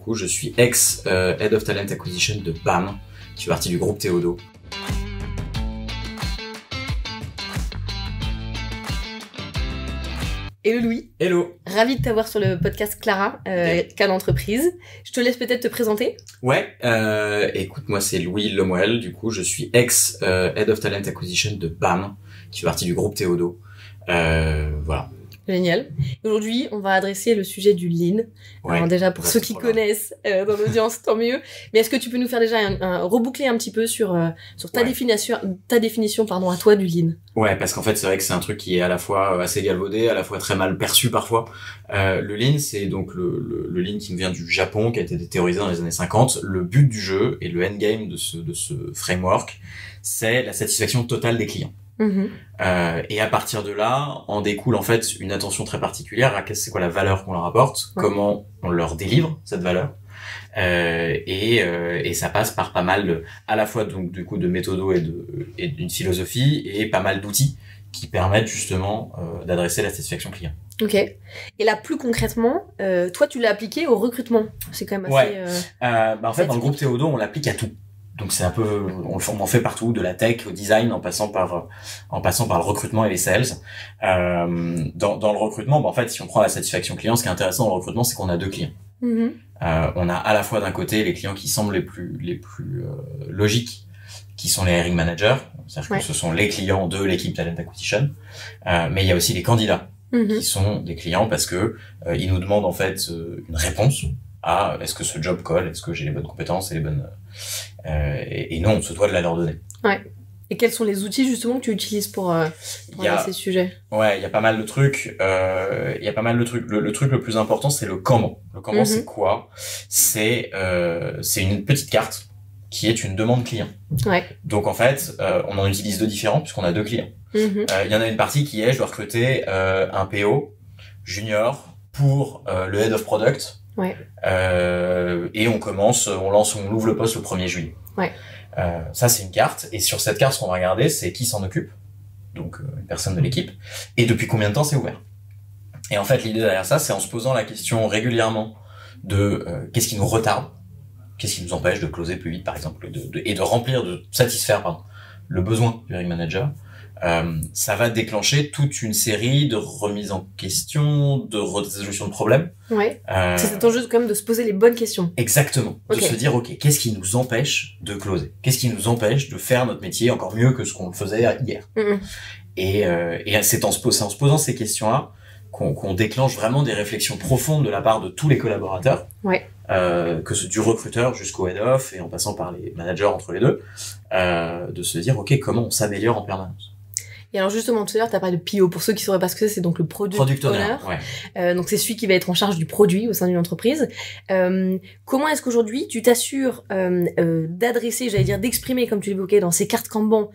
coup, je suis ex-Head of Talent Acquisition de BAM, qui fait partie du groupe Théodo. Hello Louis. Hello. Ravi de t'avoir sur le podcast Clara, cas d'entreprise. Je te laisse peut-être te présenter. Ouais, écoute, moi c'est Louis Lemoel, du coup je suis ex-Head of Talent Acquisition de BAM, qui fait partie du groupe Théodo. Voilà. Génial. Aujourd'hui, on va adresser le sujet du lean. Ouais, alors déjà, pour ceux qui connaissent dans l'audience, tant mieux. Mais est-ce que tu peux nous faire déjà reboucler un petit peu sur ta définition à toi du lean? Ouais, parce qu'en fait, c'est vrai que c'est un truc qui est à la fois assez galvaudé, à la fois très mal perçu parfois. Le lean, c'est donc le lean qui nous vient du Japon, qui a été théorisé dans les années 50. Le but du jeu et le endgame de ce framework, c'est la satisfaction totale des clients. Mmh. Et à partir de là, en découle en fait une attention très particulière à c'est quoi la valeur qu'on leur apporte, comment on leur délivre cette valeur, et ça passe par pas mal à la fois donc du coup de méthodos et d'une philosophie et pas mal d'outils qui permettent justement d'adresser la satisfaction client. Ok. Et là, plus concrètement, toi, tu l'as appliqué au recrutement. C'est quand même assez. En fait, dans le groupe Théodo, on l'applique à tout. Donc c'est un peu, on en fait partout, de la tech au design, en passant par le recrutement et les sales. Dans le recrutement, en fait, si on prend la satisfaction client, ce qui est intéressant dans le recrutement, c'est qu'on a deux clients. Mmh. On a à la fois d'un côté les clients qui semblent les plus logiques, qui sont les hiring managers, c'est-à-dire que ce sont les clients de l'équipe Talent Acquisition, mais il y a aussi les candidats qui sont des clients parce que ils nous demandent en fait une réponse à est-ce que ce job colle, est-ce que j'ai les bonnes compétences et les bonnes et non, on se doit de la leur donner. Ouais. Et quels sont les outils justement que tu utilises pour ces sujets? Ouais, il y a pas mal de trucs. Le truc le plus important, c'est le comment. Le comment, c'est quoi? C'est une petite carte qui est une demande client. Ouais. Donc en fait, on en utilise deux différents puisqu'on a deux clients. Il y en a une partie qui est je dois recruter un PO junior pour le head of product. Ouais. Et on ouvre le poste le 1er juillet. Ouais. Ça c'est une carte, et sur cette carte ce qu'on va regarder c'est qui s'en occupe, donc une personne de l'équipe, et depuis combien de temps c'est ouvert. Et en fait l'idée derrière ça c'est en se posant la question régulièrement de qu'est-ce qui nous retarde, qu'est-ce qui nous empêche de closer plus vite par exemple, et de satisfaire le besoin du hiring manager. Ça va déclencher toute une série de remises en question, de résolution de problèmes. Ouais. C'est un jeu quand même de se poser les bonnes questions. Exactement. Okay. De se dire, ok, qu'est-ce qui nous empêche de closer? Qu'est-ce qui nous empêche de faire notre métier encore mieux que ce qu'on le faisait hier? Et c'est en se posant ces questions-là qu'on déclenche vraiment des réflexions profondes de la part de tous les collaborateurs. Ouais. Que ce du recruteur jusqu'au head of et en passant par les managers entre les deux, de se dire, ok, comment on s'améliore en permanence? Et alors justement, tout à l'heure, tu as parlé de PO. Pour ceux qui sauraient pas ce que c'est donc le Product Owner. Ouais. Donc c'est celui qui va être en charge du produit au sein d'une entreprise. Comment est-ce qu'aujourd'hui, tu t'assures d'adresser, d'exprimer, comme tu l'évoquais dans ces cartes Kanban,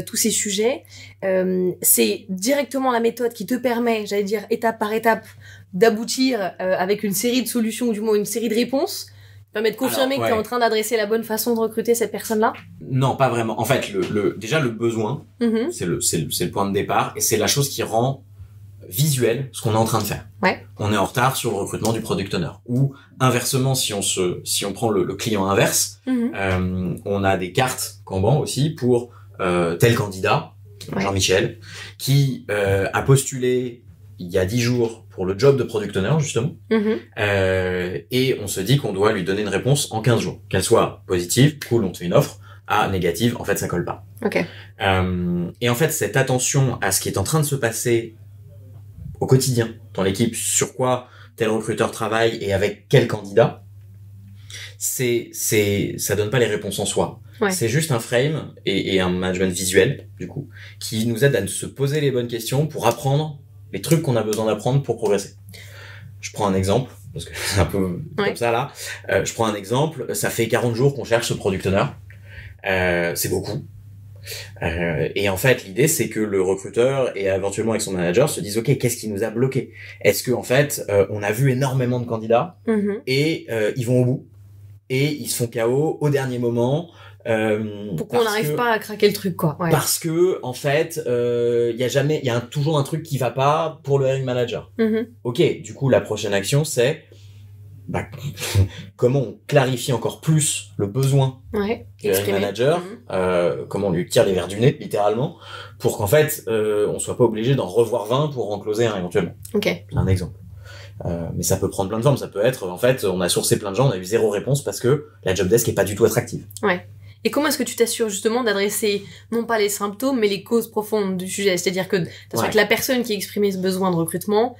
tous ces sujets? C'est directement la méthode qui te permet, étape par étape, d'aboutir avec une série de solutions, ou du moins une série de réponses, permet de confirmer que tu es en train d'adresser la bonne façon de recruter cette personne-là? Non, pas vraiment. En fait, déjà le besoin, c'est le point de départ, et c'est la chose qui rend visuel ce qu'on est en train de faire. Ouais. On est en retard sur le recrutement du product owner. Ou inversement, si on prend le client inverse, on a des cartes Kanban aussi pour tel candidat, Jean-Michel, qui a postulé il y a 10 jours pour le job de product owner, justement. Et on se dit qu'on doit lui donner une réponse en 15 jours. Qu'elle soit positive, cool, on te fait une offre, négative, en fait, ça colle pas. Okay. Et en fait, cette attention à ce qui est en train de se passer au quotidien dans l'équipe, sur quoi tel recruteur travaille et avec quel candidat, ça donne pas les réponses en soi. Ouais. C'est juste un frame et un management visuel, du coup, qui nous aide à se poser les bonnes questions pour apprendre les trucs qu'on a besoin d'apprendre pour progresser. Je prends un exemple, parce que c'est un peu comme ça là. Je prends un exemple, ça fait 40 jours qu'on cherche ce product owner. C'est beaucoup. Et en fait, l'idée, c'est que le recruteur et éventuellement avec son manager se disent, ok, qu'est-ce qui nous a bloqué? Est-ce que en fait, on a vu énormément de candidats et ils vont au bout et ils se font KO au dernier moment. Pourquoi on n'arrive pas à craquer le truc, quoi. Ouais. Parce que en fait, il y a toujours un truc qui va pas pour le hiring manager. Ok, du coup la prochaine action c'est comment on clarifie encore plus le besoin du hiring manager, comment on lui tire les verres du nez, littéralement, pour qu'en fait, on soit pas obligé d'en revoir 20 pour en closer un éventuellement. Okay. Un exemple. Mais ça peut prendre plein de formes. Ça peut être, en fait, on a sourcé plein de gens, on a eu 0 réponse parce que la job desk est pas du tout attractive. Ouais. Et comment est-ce que tu t'assures justement d'adresser non pas les symptômes mais les causes profondes du sujet, c'est-à-dire que que la personne qui a exprimé ce besoin de recrutement,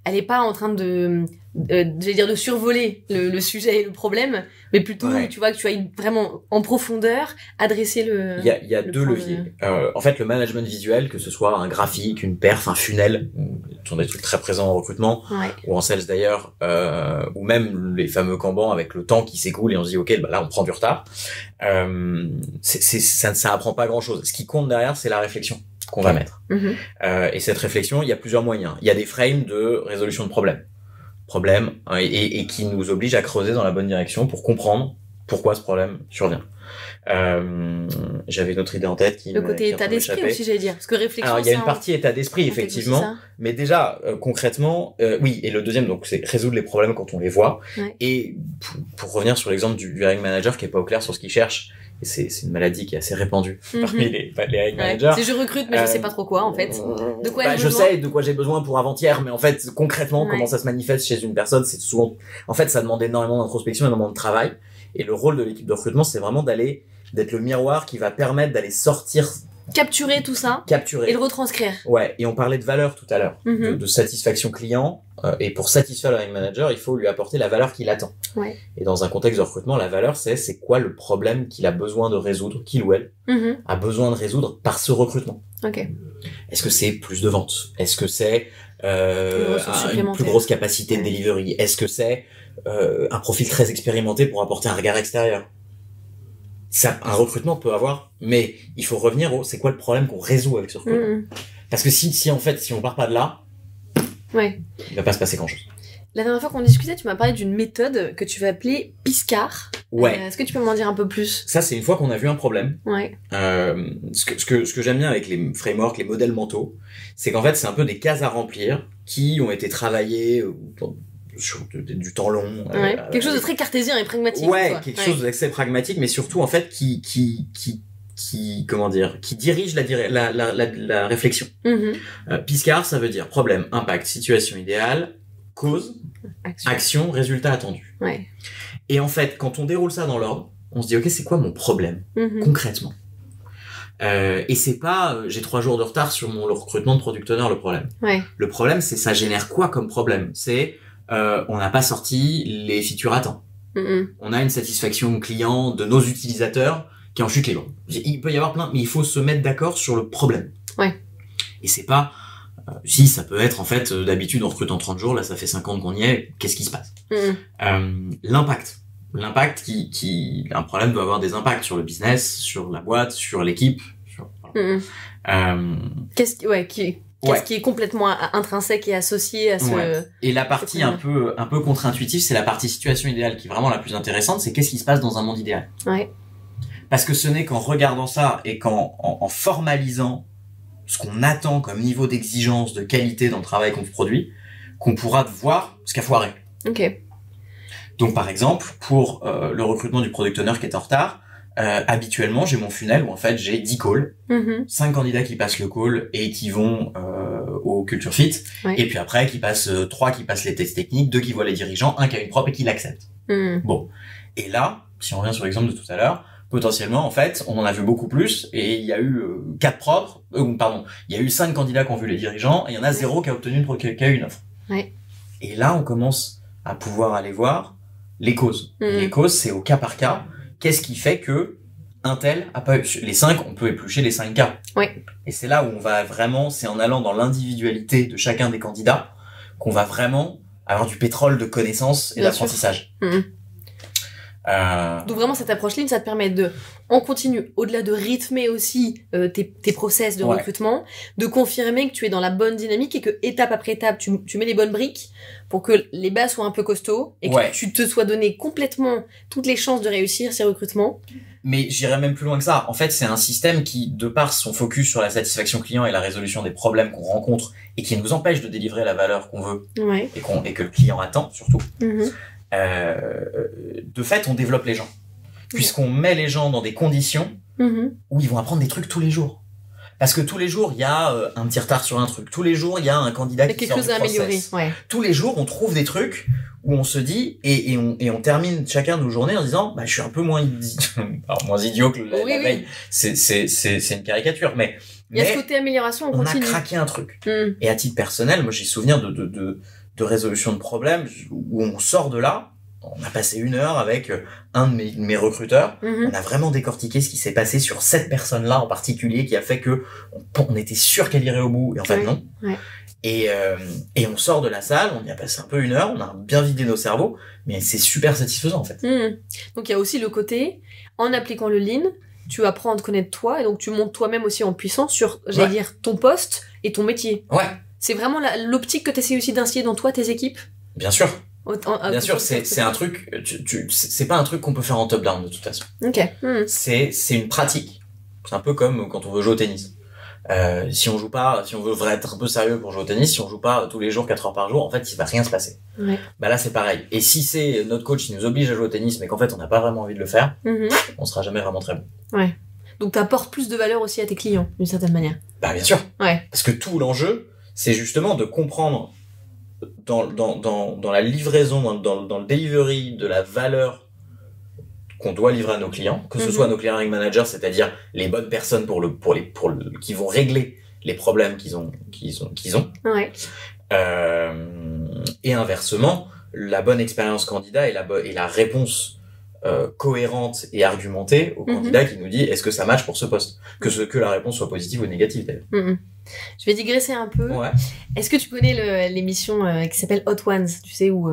elle est pas en train de survoler le sujet et le problème, mais plutôt tu vois que tu ailles vraiment en profondeur adresser le. Il y a 2 leviers. En fait, le management visuel, que ce soit un graphique, une perf, un funnel, ce sont des trucs très présents en recrutement ou en sales d'ailleurs, ou même les fameux Kanban avec le temps qui s'écoule et on se dit ok, là on prend du retard. Ça apprend pas grand chose. Ce qui compte derrière, c'est la réflexion qu'on va mettre. Et cette réflexion, il y a plusieurs moyens. Il y a des frames de résolution de problèmes et qui nous obligent à creuser dans la bonne direction pour comprendre pourquoi ce problème survient. J'avais une autre idée en tête qui le côté état d'esprit aussi, j'allais dire, parce que réflexion. Alors il y a une partie état d'esprit effectivement, mais déjà concrètement, oui. Et le deuxième, donc, c'est résoudre les problèmes quand on les voit. Et pour revenir sur l'exemple du hiring manager qui est pas au clair sur ce qu'il cherche. Et c'est une maladie qui est assez répandue parmi les hiring managers. Si je recrute, mais je sais pas trop quoi, en fait. De quoi je sais de quoi j'ai besoin pour avant-hier, mais en fait, concrètement, comment ça se manifeste chez une personne, c'est souvent, en fait, ça demande énormément d'introspection, énormément de travail. Et le rôle de l'équipe de recrutement, c'est vraiment d'être le miroir qui va permettre d'aller sortir, capturer tout ça, et le retranscrire. Ouais. Et on parlait de valeur tout à l'heure, de satisfaction client. Et pour satisfaire le hiring manager, il faut lui apporter la valeur qu'il attend. Et dans un contexte de recrutement, la valeur, c'est quoi le problème qu'il a besoin de résoudre, qu'il ou elle a besoin de résoudre par ce recrutement. Est-ce que c'est plus de ventes? Est-ce que c'est une plus grosse capacité de delivery? Est-ce que c'est un profil très expérimenté pour apporter un regard extérieur? Ça, un recrutement peut avoir, mais il faut revenir c'est quoi le problème qu'on résout avec ce recrutement? Parce que si on part pas de là, il va pas se passer grand chose. La dernière fois qu'on discutait, tu m'as parlé d'une méthode que tu vas appeler Piscar. Est-ce que tu peux m'en dire un peu plus? Ça, c'est une fois qu'on a vu un problème. Ce que j'aime bien avec les frameworks, les modèles mentaux, c'est qu'en fait, c'est un peu des cases à remplir qui ont été travaillées sur du temps long. Quelque chose de très cartésien et pragmatique. Quelque chose d'assez pragmatique, mais surtout, en fait, qui dirige la réflexion. Piscar, ça veut dire problème, impact, situation idéale, cause, action, résultat attendu. Et en fait, quand on déroule ça dans l'ordre, on se dit, ok, c'est quoi mon problème, concrètement? Et c'est pas, j'ai 3 jours de retard sur mon recrutement de product owner, le problème. Le problème, c'est ça génère quoi comme problème? C'est, on n'a pas sorti les features à temps. On a une satisfaction client de nos utilisateurs qui est en chute libre. Il peut y avoir plein, mais il faut se mettre d'accord sur le problème. Et c'est pas, si ça peut être en fait, d'habitude on recrute en 30 jours, là ça fait 50 qu'on y est, qu'est-ce qui se passe? L'impact un problème doit avoir des impacts sur le business, sur la boîte, sur l'équipe, qu'est-ce qui est complètement intrinsèque et associé à ce... Et la partie un peu contre-intuitive, c'est la partie situation idéale qui est vraiment la plus intéressante, c'est qu'est-ce qui se passe dans un monde idéal. Parce que ce n'est qu'en regardant ça et en formalisant ce qu'on attend comme niveau d'exigence, de qualité dans le travail qu'on produit, qu'on pourra voir ce qu'a foiré. Donc par exemple, pour le recrutement du product owner qui est en retard, habituellement j'ai mon funnel où en fait j'ai 10 calls, 5 candidats qui passent le call et qui vont au culture fit, et puis après qui passent 3 qui passent les tests techniques, 2 qui voient les dirigeants, 1 qui a une prop et qui l'accepte. Bon, et là, si on revient sur l'exemple de tout à l'heure, potentiellement, en fait, on en a vu beaucoup plus, et il y a eu il y a eu 5 candidats qui ont vu les dirigeants, et il y en a 0 qui a obtenu qui a eu une offre. Et là, on commence à pouvoir aller voir les causes. Les causes, c'est au cas par cas. Qu'est-ce qui fait que un tel a pas eu les 5, on peut éplucher les 5 cas. Et c'est là où on va vraiment, c'est en allant dans l'individualité de chacun des candidats qu'on va vraiment avoir du pétrole de connaissances et d'apprentissage. Donc vraiment cette approche ligne, ça te permet on continue, au-delà de rythmer aussi tes process de recrutement, de confirmer que tu es dans la bonne dynamique et que étape après étape tu mets les bonnes briques pour que les bases soient un peu costauds et que tu te sois donné complètement toutes les chances de réussir ces recrutements. Mais j'irais même plus loin que ça. En fait, c'est un système qui, de par son focus sur la satisfaction client et la résolution des problèmes qu'on rencontre et qui nous empêche de délivrer la valeur qu'on veut et que le client attend surtout, de fait, on développe les gens. Puisqu'on met les gens dans des conditions où ils vont apprendre des trucs tous les jours. Parce que tous les jours, il y a un petit retard sur un truc. Tous les jours, il y a un candidat qui sort du process. Quelque chose à améliorer, ouais. Tous les jours, on trouve des trucs où on se dit, et on termine chacun de nos journées en disant, je suis un peu moins idiot que la veille. C'est une caricature, mais il y a ce côté amélioration, on a craqué un truc. Et à titre personnel, moi, j'ai souvenir de résolution de problèmes où on sort de là. On a passé 1 heure avec un de mes recruteurs. On a vraiment décortiqué ce qui s'est passé sur cette personne-là en particulier qui a fait que on était sûr qu'elle irait au bout. Et en fait, non. Ouais. Et on sort de la salle, on y a passé un peu 1 heure, on a bien vidé nos cerveaux, mais c'est super satisfaisant, en fait. Donc, il y a aussi le côté, en appliquant le Lean, tu apprends à te connaître toi, et donc tu montes toi-même aussi en puissance sur, j'allais dire, ton poste et ton métier. Ouais. C'est vraiment l'optique que tu essaies aussi d'instiller dans toi, tes équipes? Bien sûr. Bien sûr, c'est un truc, c'est pas un truc qu'on peut faire en top-down de toute façon. Ok. C'est une pratique. C'est un peu comme quand on veut jouer au tennis. Si on veut être un peu sérieux pour jouer au tennis, si on joue pas tous les jours 4 heures par jour, en fait, il va rien se passer. Ouais. Là, c'est pareil. Et si c'est notre coach qui nous oblige à jouer au tennis, mais qu'en fait, on n'a pas vraiment envie de le faire, on sera jamais vraiment très bon. Ouais. Donc, t'apportes plus de valeur aussi à tes clients, d'une certaine manière. Bien sûr. Ouais. Parce que tout l'enjeu, c'est justement de comprendre dans la livraison, dans le delivery de la valeur qu'on doit livrer à nos clients, que ce soit nos clearing managers, c'est-à-dire les bonnes personnes qui vont régler les problèmes qu'ils ont. Ouais. Et inversement, la bonne expérience candidat et la réponse cohérente et argumentée au candidat qui nous dit est-ce que ça match pour ce poste, que la réponse soit positive ou négative d'ailleurs. Je vais digresser un peu. Ouais. Est-ce que tu connais l'émission qui s'appelle Hot Ones, tu sais, où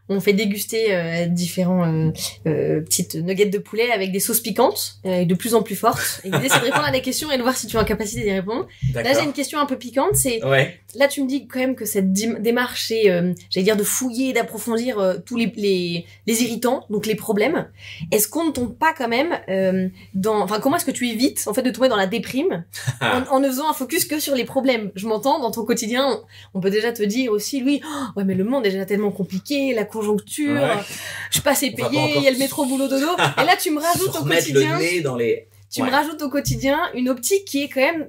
on fait déguster différents petites nuggets de poulet avec des sauces piquantes, de plus en plus fortes. Et l'idée, c'est de répondre à des questions et de voir si tu es en capacité d'y répondre. D'accord. Là, j'ai une question un peu piquante. Ouais. Là, tu me dis quand même que cette démarche, c'est, j'allais dire, de fouiller et d'approfondir tous les irritants, donc les problèmes. Est-ce qu'on ne tombe pas quand même comment est-ce que tu évites, en fait, de tomber dans la déprime en ne faisant un focus que sur les problèmes? Je m'entends, dans ton quotidien, on peut déjà te dire aussi, Louis, ouais, mais le monde est déjà tellement compliqué, la conjoncture, je suis pas assez payé, il y a le métro boulot dodo. Et là, tu me rajoutes au quotidien. Le nez dans les... Tu me rajoutes au quotidien une optique qui est quand même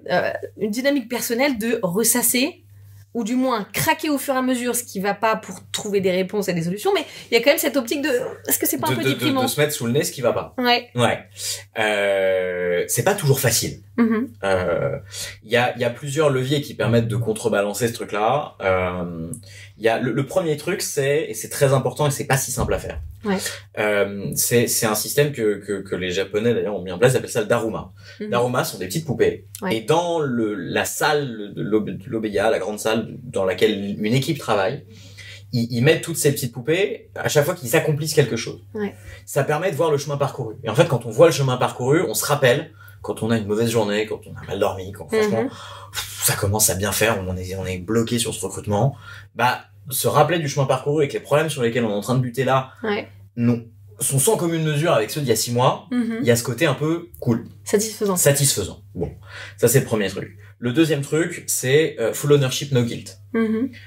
une dynamique personnelle de ressasser, ou du moins craquer au fur et à mesure ce qui va pas pour trouver des réponses et des solutions, mais il y a quand même cette optique de, est-ce que c'est pas un peu déprimant de se mettre sous le nez ce qui va pas. Ouais. C'est pas toujours facile. Il y a plusieurs leviers qui permettent de contrebalancer ce truc-là. Il y a le premier truc, et c'est très important et c'est pas si simple à faire. Ouais. C'est un système que les Japonais d'ailleurs ont mis en place, ils appellent ça le Daruma. Daruma sont des petites poupées. Ouais. Et dans la salle de l'Obeya, la grande salle dans laquelle une équipe travaille, ils mettent toutes ces petites poupées à chaque fois qu'ils accomplissent quelque chose. Ouais. Ça permet de voir le chemin parcouru. Et en fait, quand on voit le chemin parcouru, on se rappelle quand on a une mauvaise journée, quand on a mal dormi, quand franchement ça commence à bien faire, on est bloqué sur ce recrutement, se rappeler du chemin parcouru et que les problèmes sur lesquels on est en train de buter là, sont sans commune mesure avec ceux d'il y a 6 mois, il y a ce côté un peu cool. Satisfaisant. Bon. Ça, c'est le premier truc. Le deuxième truc, c'est full ownership, no guilt.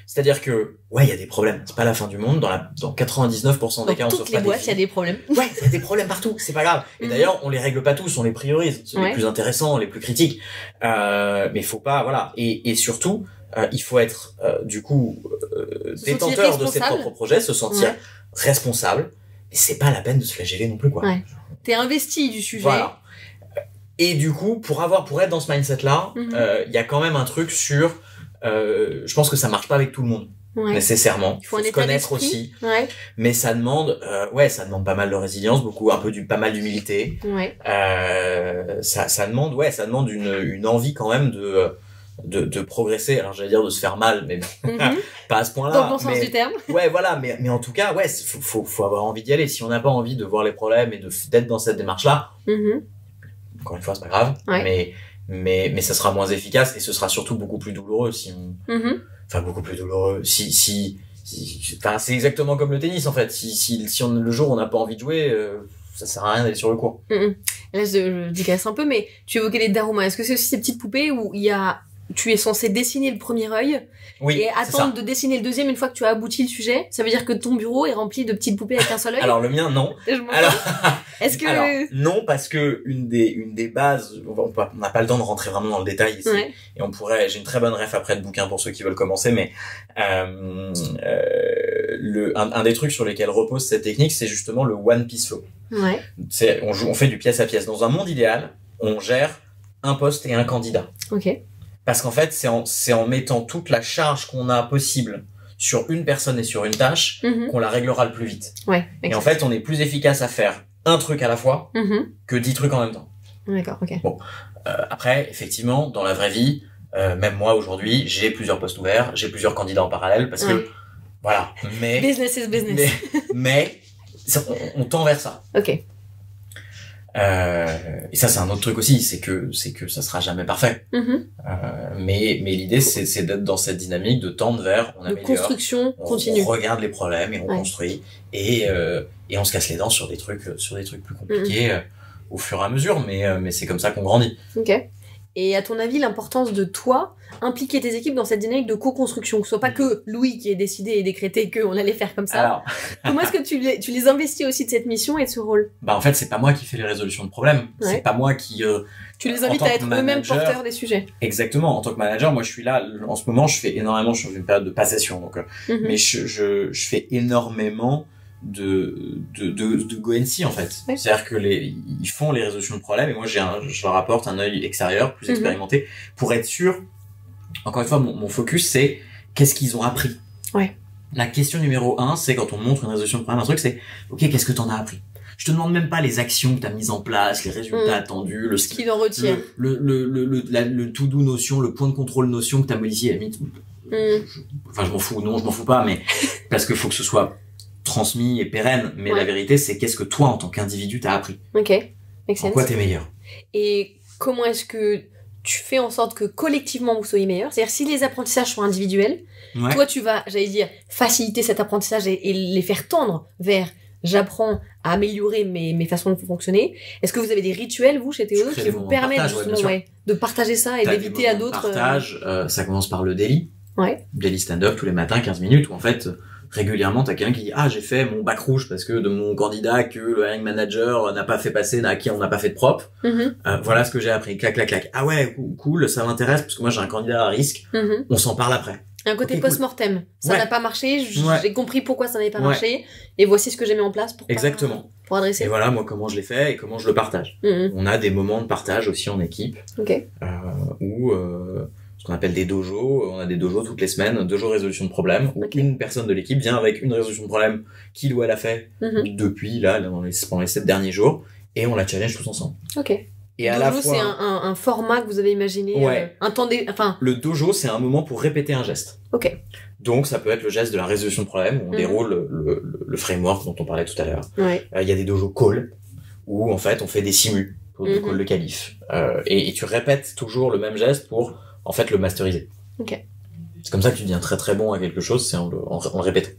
C'est-à-dire que, il y a des problèmes. C'est pas la fin du monde. Dans 99% des cas, on se toutes les boîtes, il y a des problèmes. Ouais, il y a des problèmes partout. C'est pas grave. Et d'ailleurs, on les règle pas tous, on les priorise. C'est les plus intéressants, les plus critiques. Mais faut pas, voilà. Et surtout, il faut être, détenteur de ses propres projets, se sentir responsable. Et c'est pas la peine de se flageller non plus, quoi. Ouais. T'es investi du sujet. Voilà. Et du coup, pour être dans ce mindset-là, il y a quand même un truc sur, je pense que ça marche pas avec tout le monde. Nécessairement. Il faut se connaître aussi. Ouais. Mais ça demande, ça demande pas mal de résilience, pas mal d'humilité. Ouais. Ça demande une envie quand même de progresser. Alors j'allais dire de se faire mal, mais pas à ce point-là. Dans le bon sens du terme. Ouais, voilà, mais en tout cas, faut avoir envie d'y aller. Si on n'a pas envie de voir les problèmes et d'être dans cette démarche-là, encore une fois, c'est pas grave, mais ça sera moins efficace et ce sera surtout beaucoup plus douloureux si on, beaucoup plus douloureux c'est exactement comme le tennis en fait. Si le jour où on n'a pas envie de jouer, ça sert à rien d'aller sur le court. Là, je digresse un peu, mais tu évoquais les Daruma. Est-ce que c'est aussi ces petites poupées où il y a tu es censé dessiner le premier œil et attendre de dessiner le deuxième une fois que tu as abouti le sujet. Ça veut dire que ton bureau est rempli de petites poupées avec un seul œil. Alors le mien non. Est-ce que non, parce que une des bases, on n'a pas le temps de rentrer vraiment dans le détail ici, et j'ai une très bonne ref après de bouquin pour ceux qui veulent commencer, mais un des trucs sur lesquels repose cette technique, c'est justement le one piece flow. On fait du pièce à pièce. Dans un monde idéal, on gère un poste et un candidat. Parce qu'en fait, c'est en mettant toute la charge qu'on a possible sur une personne et sur une tâche qu'on la réglera le plus vite. Et en fait, on est plus efficace à faire un truc à la fois que 10 trucs en même temps. D'accord, ok. Bon, après, effectivement, dans la vraie vie, même moi aujourd'hui, j'ai plusieurs postes ouverts, j'ai plusieurs candidats en parallèle parce que voilà. Mais business is business. Mais on tend vers ça. Ok. Et ça, c'est un autre truc aussi, c'est que ça sera jamais parfait. Mais l'idée, c'est d'être dans cette dynamique de tendre vers, on améliore, construction continue. On regarde les problèmes et on construit et on se casse les dents sur des trucs plus compliqués au fur et à mesure. Mais c'est comme ça qu'on grandit. Ok. Et à ton avis, l'importance de toi impliquer tes équipes dans cette dynamique de co-construction, que ce soit pas que Louis qui ait décidé et décrété qu'on allait faire comme ça. Alors... Comment est-ce que tu les investis aussi de cette mission et de ce rôle? En fait, c'est pas moi qui fais les résolutions de problèmes. C'est pas moi qui... tu les invites à être eux-mêmes porteurs des sujets. Exactement. En tant que manager, moi, je suis là. En ce moment, je suis dans une période de passation. Donc, mais je fais énormément de go and see, en fait. C'est-à-dire que ils font les résolutions de problèmes et moi, je leur apporte un œil extérieur, plus expérimenté, pour être sûr. Encore une fois, mon focus, c'est qu'est-ce qu'ils ont appris. La question numéro 1, c'est quand on montre une résolution de problème, un truc, c'est ok, qu'est-ce que t'en as appris? Je te demande même pas les actions que t'as mises en place, les résultats attendus, ce qu'il en retient, le to-do notion, le point de contrôle notion que t'as modifié. Enfin, je m'en fous pas, mais parce que faut que ce soit transmis et pérenne. Mais la vérité, c'est qu'est-ce que toi, en tant qu'individu, t'as appris. Ok. En quoi t'es meilleur? Et comment est-ce que tu fais en sorte que collectivement vous soyez meilleurs? C'est-à-dire, si les apprentissages sont individuels, toi tu vas, j'allais dire, faciliter cet apprentissage et les faire tendre vers j'apprends à améliorer mes façons de fonctionner. Est-ce que vous avez des rituels, vous, chez Théo, qui vous permettent justement de partager ça et d'éviter à d'autres... Partage, ça commence par le daily. Daily stand-up tous les matins, 15 minutes, où en fait... régulièrement, t'as quelqu'un qui dit j'ai fait mon bac rouge parce que de mon candidat que le hiring manager n'a pas fait passer, à qui on n'a pas fait de propre. Voilà ce que j'ai appris. Clac, clac, clac. Ah ouais, cool, ça m'intéresse parce que moi j'ai un candidat à risque. On s'en parle après. Un côté post-mortem. Cool. Ça n'a pas marché, j'ai compris pourquoi ça n'avait pas marché et voici ce que j'ai mis en place pour adresser. Et voilà, moi, comment je l'ai fait et comment je le partage. On a des moments de partage aussi en équipe. Où, ce qu'on appelle des dojos. On a des dojos toutes les semaines, dojo résolution de problèmes, où une personne de l'équipe vient avec une résolution de problème qu'il ou elle a fait depuis, pendant les 7 derniers jours, et on la challenge tous ensemble. Et à la fois... c'est un format que vous avez imaginé, Le dojo, c'est un moment pour répéter un geste. Donc, ça peut être le geste de la résolution de problème, où on déroule le framework dont on parlait tout à l'heure. Il y a des dojos call, où, en fait, on fait des simus pour le call de qualif. Et tu répètes toujours le même geste pour... en fait, le masteriser. C'est comme ça que tu deviens très très bon à quelque chose, c'est en le répétant.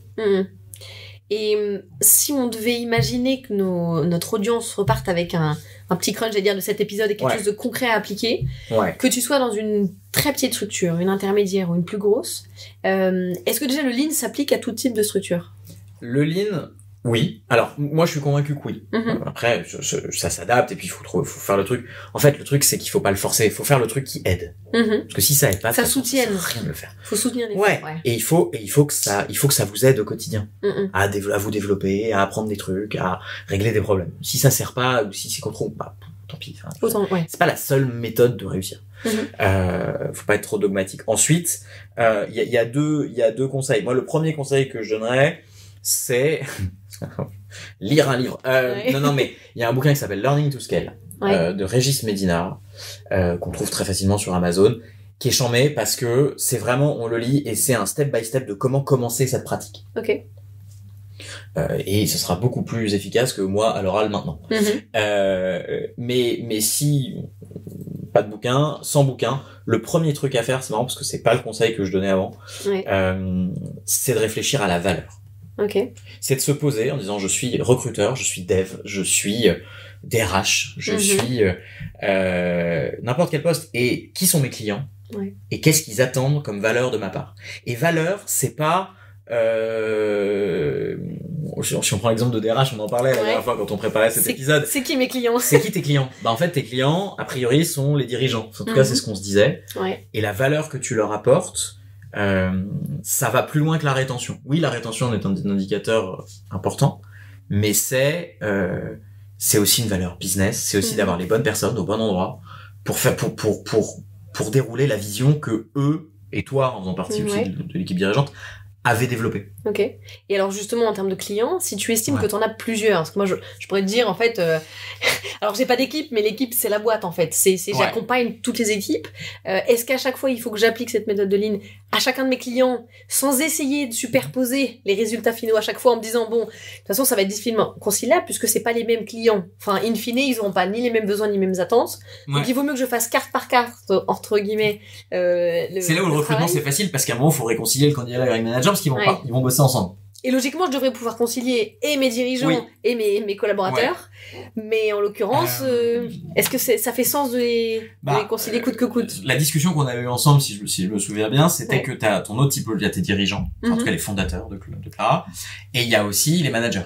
Et si on devait imaginer que notre audience reparte avec un petit crunch, j'allais dire, de cet épisode et quelque chose de concret à appliquer, que tu sois dans une très petite structure, une intermédiaire ou une plus grosse, est-ce que déjà le lean s'applique à tout type de structure? Le lean... oui. Alors, moi, je suis convaincu que oui. Après, ça s'adapte et puis il faut faire le truc. En fait, le truc, c'est qu'il faut pas le forcer. Il faut faire le truc qui aide. Parce que si ça aide pas, ça soutienne. Ça sert à rien de le faire. Faut soutenir les Et il faut que ça vous aide au quotidien. À vous développer, à apprendre des trucs, à régler des problèmes. Si ça sert pas ou si c'est contre, tant pis. C'est pas la seule méthode de réussir. Faut pas être trop dogmatique. Ensuite, il y a deux conseils. Moi, le premier conseil que je donnerais, c'est lire un livre. Non, mais il y a un bouquin qui s'appelle Learning to Scale, de Régis Medina, qu'on trouve très facilement sur Amazon, qui est chambé parce que c'est vraiment, on le lit et c'est un step by step de comment commencer cette pratique. Et ce sera beaucoup plus efficace que moi à l'oral maintenant. Mais si pas de bouquin, sans bouquin, le premier truc à faire, c'est marrant parce que c'est pas le conseil que je donnais avant, c'est de réfléchir à la valeur. C'est de se poser en disant je suis recruteur, je suis dev, je suis DRH, je suis n'importe quel poste et qui sont mes clients et qu'est-ce qu'ils attendent comme valeur de ma part. Et valeur, c'est pas si on prend l'exemple de DRH, on en parlait la dernière fois quand on préparait cet épisode. C'est qui mes clients? C'est qui tes clients? En fait, tes clients, a priori, sont les dirigeants. En tout cas, c'est ce qu'on se disait. Et la valeur que tu leur apportes, ça va plus loin que la rétention. Oui, la rétention est un indicateur important, mais c'est aussi une valeur business. C'est aussi d'avoir les bonnes personnes au bon endroit pour dérouler la vision que eux et toi, en faisant partie aussi de l'équipe dirigeante, avaient développé. Ok. Et alors justement en termes de clients, si tu estimes que t'en as plusieurs, parce que moi je pourrais te dire en fait, alors j'ai pas d'équipe, mais l'équipe c'est la boîte en fait. J'accompagne toutes les équipes. Est-ce qu'à chaque fois il faut que j'applique cette méthode de Lean à chacun de mes clients, sans essayer de superposer les résultats finaux à chaque fois en me disant bon, de toute façon ça va être difficilement conciliable puisque c'est pas les mêmes clients. Enfin in fine ils auront pas ni les mêmes besoins ni les mêmes attentes. Donc il vaut mieux que je fasse carte par carte entre guillemets. C'est là où le recrutement c'est facile parce qu'à un moment il faut réconcilier le candidat avec le manager parce qu'ils vont pas, ils vont bosser ensemble. Et logiquement, je devrais pouvoir concilier et mes dirigeants et mes collaborateurs. Mais en l'occurrence, est-ce que ça fait sens de les concilier coûte que coûte? La discussion qu'on avait eue ensemble, si je me souviens bien, c'était que t'as ton autre typologie, tes dirigeants, en tout cas les fondateurs de Clara, et il y a aussi les managers.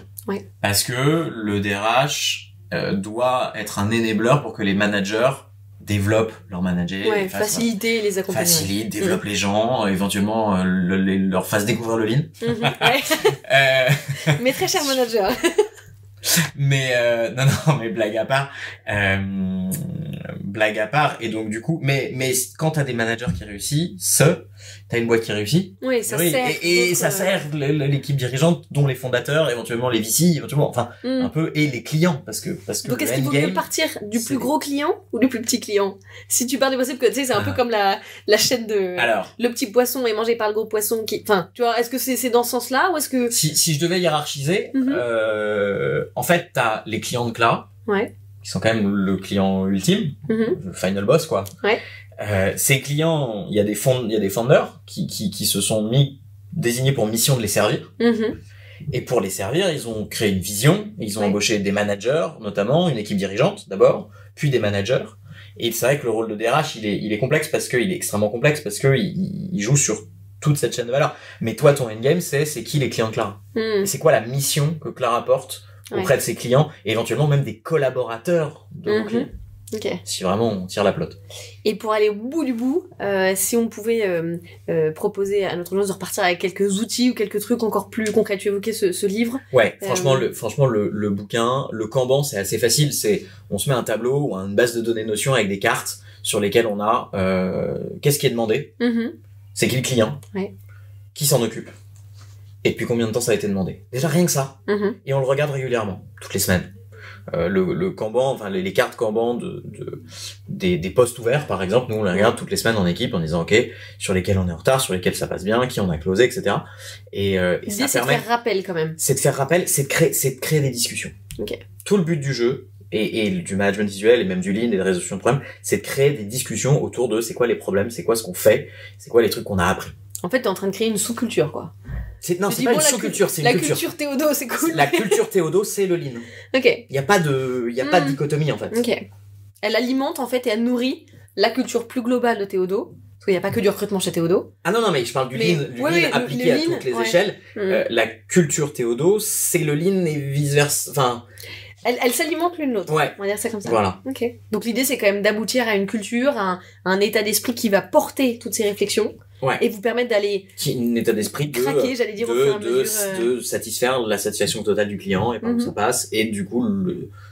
Parce que le DRH doit être un enabler pour que les managers développent leur manager, faciliter les accompagner, développe les gens, éventuellement leur fasse découvrir le Lean. Mais très cher manager. Mais non mais blague à part et donc du coup mais quand t'as des managers qui réussissent, t'as une boîte qui réussit. Ça sert et ça sert l'équipe dirigeante dont les fondateurs, éventuellement les VC, éventuellement un peu et les clients parce que donc est-ce qu'il vaut mieux partir du plus gros client ou du plus petit client? Si tu pars du principe que tu sais c'est un peu comme la chaîne de le petit poisson est mangé par le gros poisson qui tu vois, est-ce que c'est dans ce sens-là ou est-ce que si je devais hiérarchiser en fait t'as les clients de Clara qui sont quand même le client ultime, le final boss quoi. Ces clients, il y a des founders qui se sont désignés pour mission de les servir. Et pour les servir, ils ont créé une vision, ils ont embauché des managers, notamment une équipe dirigeante d'abord, puis des managers. Et c'est vrai que le rôle de DRH, il est complexe parce que il est extrêmement complexe parce que il joue sur toute cette chaîne de valeur. Mais toi, ton endgame, c'est qui les clients de Clara? Et c'est quoi la mission que Clara porte auprès de ses clients et éventuellement même des collaborateurs de vos clients. Si vraiment on tire la pelote. Et pour aller au bout du bout, si on pouvait proposer à notre audience de repartir avec quelques outils ou quelques trucs encore plus concrets, tu évoquais ce livre. Franchement le bouquin, le Kanban, c'est assez facile. On se met un tableau ou une base de données Notion avec des cartes sur lesquelles on a qu'est-ce qui est demandé, c'est qui le client, qui s'en occupe. Et depuis combien de temps ça a été demandé? Déjà rien que ça. Et on le regarde régulièrement, toutes les semaines. Le Kanban, enfin les cartes Kanban des postes ouverts par exemple, nous on les regarde toutes les semaines en équipe en disant ok, sur lesquels on est en retard, sur lesquels ça passe bien, qui on a closé, etc. Et ça permet de faire rappel quand même. C'est de faire rappel, c'est de créer des discussions. Tout le but du jeu et du management visuel et même du Lean et de résolution de problèmes, c'est de créer des discussions autour de c'est quoi les problèmes, c'est quoi ce qu'on fait, c'est quoi les trucs qu'on a appris. En fait, t'es en train de créer une sous-culture, quoi. C'est pas une sous-culture, c'est une culture. La culture Théodo, c'est cool. La culture Théodo, c'est le Lean. Il y a pas de dichotomie, en fait. Elle alimente, en fait, et elle nourrit la culture plus globale de Théodo. Parce qu'il n'y a pas que du recrutement chez Théodo. Ah non, mais je parle du Lean, Lean appliqué à toutes les échelles. La culture Théodo, c'est le Lean et vice-versa. Enfin... Elles s'alimentent l'une l'autre. On va dire ça comme ça. Voilà. Donc l'idée, c'est quand même d'aboutir à une culture, à un état d'esprit qui va porter toutes ces réflexions. Et vous permettre d'aller un état d'esprit craquer, j'allais dire, de satisfaire la satisfaction totale du client et par où ça passe et du coup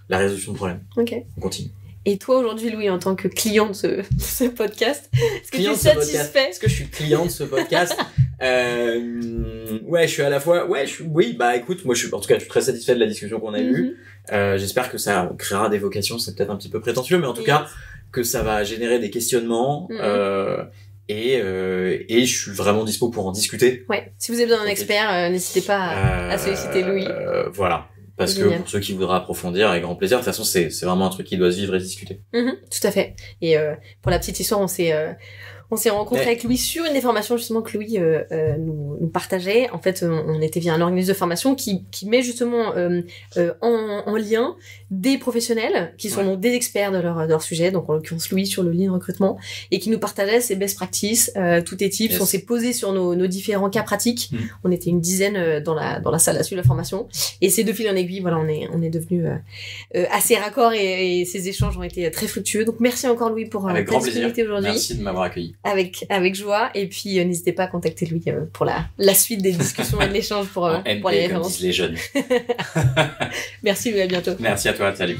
la résolution de problème. On continue. Et toi aujourd'hui Louis, en tant que client de ce podcast, est-ce que tu es satisfait? Est-ce que je suis client de ce podcast? Je suis à la fois écoute, moi en tout cas je suis très satisfait de la discussion qu'on a eue. J'espère que ça créera des vocations, c'est peut-être un petit peu prétentieux, mais en tout cas que ça va générer des questionnements. Et je suis vraiment dispo pour en discuter. Si vous avez besoin d'un expert, n'hésitez pas à solliciter Louis. Voilà. Parce que pour ceux qui voudraient approfondir, avec grand plaisir. De toute façon, c'est vraiment un truc qui doit se vivre et se discuter. Tout à fait. Et pour la petite histoire, on On s'est rencontré avec Louis sur une des formations justement que Louis nous partageait. En fait, on était via un organisme de formation qui met justement en lien des professionnels qui sont donc des experts de leur sujet, donc en l'occurrence Louis sur le lean recrutement, et qui nous partageait ses best practices, tous tes tips. On s'est posé sur nos différents cas pratiques. On était une dizaine dans la salle à suivre la formation, et c'est de fil en aiguille, voilà, on est devenus assez raccord, et ces échanges ont été très fructueux. Donc merci encore Louis pour ta disponibilité aujourd'hui. Merci de m'avoir accueilli. Avec joie, et puis n'hésitez pas à contacter Louis pour la suite des discussions et de l'échange pour les références. Comme disent les jeunes. Merci Louis, à bientôt. Merci à toi, salut.